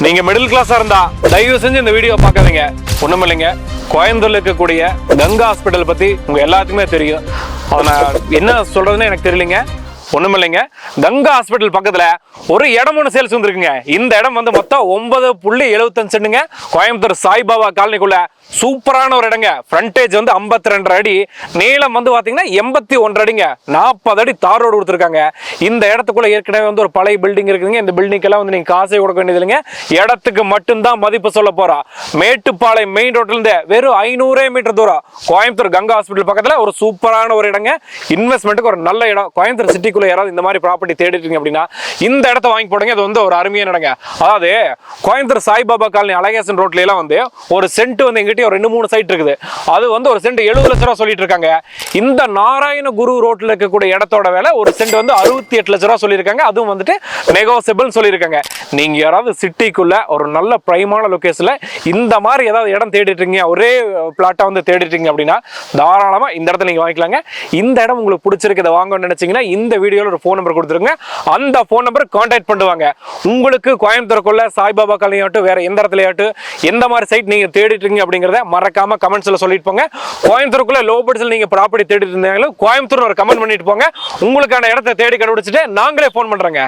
நீங்க மிடில் கிளாஸா இருந்தா தயவு செஞ்சு இந்த வீடியோ பார்க்காதீங்க. ஒண்ணும் இல்லைங்க, கோயம்புத்தூர்ல இருக்கக்கூடிய கங்கா ஹாஸ்பிட்டல் பத்தி உங்க எல்லாத்துக்குமே தெரியும். அதை நான் என்ன சொல்றதுன்னு எனக்கு தெரியலங்க. ஒண்ணும் இல்லைங்க, கங்கா ஹாஸ்பிட்டல் பக்கத்துல ஒரு இடம் ஒன்று சேல்ஸ் வந்துருக்குங்க. இந்த இடம் வந்து மொத்தம் 9.75 சென்ட்டுங்க. கோயம்புத்தூர் சாய்பாபா காலனிக்குள்ள சூப்பரான ஒரு இடங்க. ஃப்ரண்டேஜ் வந்து 52 அடி, நீளம் வந்து பாத்தீங்கன்னா 81 அடிங்க. 40 அடி தார் ரோடு கொடுத்துருக்காங்க. இந்த இடத்துக்குள்ள ஏற்கனவே வந்து ஒரு பழைய பில்டிங் இருக்குதுங்க. இந்த பில்டிங்கெல்லாம் வந்து நீங்க காசே கொடுக்க வேண்டியது இல்லைங்க. இடத்துக்கு மட்டும்தான் மதிப்பு சொல்ல போறா. மேட்டுப்பாளையம் மெயின் ரோட்ல இருந்து வெறும் 500 மீட்டர் தூரம் கோயம்புத்தூர் கங்கா ஹாஸ்பிட்டல் பக்கத்துல ஒரு சூப்பரான ஒரு இடங்க. இன்வெஸ்ட்மெண்ட்டுக்கு ஒரு நல்ல இடம். கோயம்புத்தூர் சிட்டிக்குள்ள யாராவது இந்த மாதிரி ப்ராப்பர்ட்டி தேடிட்டீங்க அப்படின்னா இந்த இடத்த வாங்கி போடுங்க. அது வந்து ஒரு அருமையான இடங்க. அதாவது கோயம்புத்தூர் சாய்பாபா காலனி அழகேசன் ரோட்ல எல்லாம் வந்து ஒரு சென்ட் வந்து எங்கிட்ட ஒரு 2-3 சைட் இருக்குது. அது வந்து ஒரு சென்ட் 70 லட்ச ரூபா சொல்லிட்டு இருக்காங்க. இந்த நாராயண குரு ரோட்ல இருக்கக்கூடிய இடத்தோட விலை ஒரு சென்ட் வந்து 68 லட்ச ரூபா சொல்லியிருக்காங்க. அதுவும் வந்துட்டு நெகோசியபிள் சொல்லியிருக்காங்க. நீங்க யாராவது சிட்டிக்குள்ள ஒரு நல்ல பிரைமான லொகேஷன்ல இந்த மாதிரி ஏதாவது இடம் தேடிட்டீங்க, ஒரே பிளாட்டா வந்து தேடிட்டீங்க அப்படின்னா தாராளமா இந்த இடத்துல நீங்க வாங்கிக்கலாங்க. இந்த இடம் உங்களுக்கு பிடிச்சிருக்கு, இதை வாங்கணும்னு நினைச்சீங்கன்னா இந்த வீடியோல ஒரு ஃபோன் நம்பர் கொடுத்துருங்க. அந்த ஃபோன் நம்பர் கான்டாக்ட் பண்ணுவாங்க. உங்களுக்கு கோயம்புத்தூருக்குள்ள சாய்பாபா காலனியாட்டும் வேற எந்த இடத்துலயாட்டும் எந்த மாதிரி சைட் நீங்க தேடிட்டீங்க அப்படிங்கறத மறக்காம கமெண்ட்ஸ்ல சொல்லிட்டு போங்க. கோயம்புத்தூருக்குள்ள லோ பட்ஜெட்ல நீங்க ப்ராப்பர்ட்டி தேடிட்டு இருந்தாலும் கோயம்புத்தூர் ஒரு கமெண்ட் பண்ணிட்டு போங்க. உங்களுக்கான இடத்தை தேடி கண்டுபிடிச்சிட்டு நாங்களே ஃபோன் பண்றோங்க.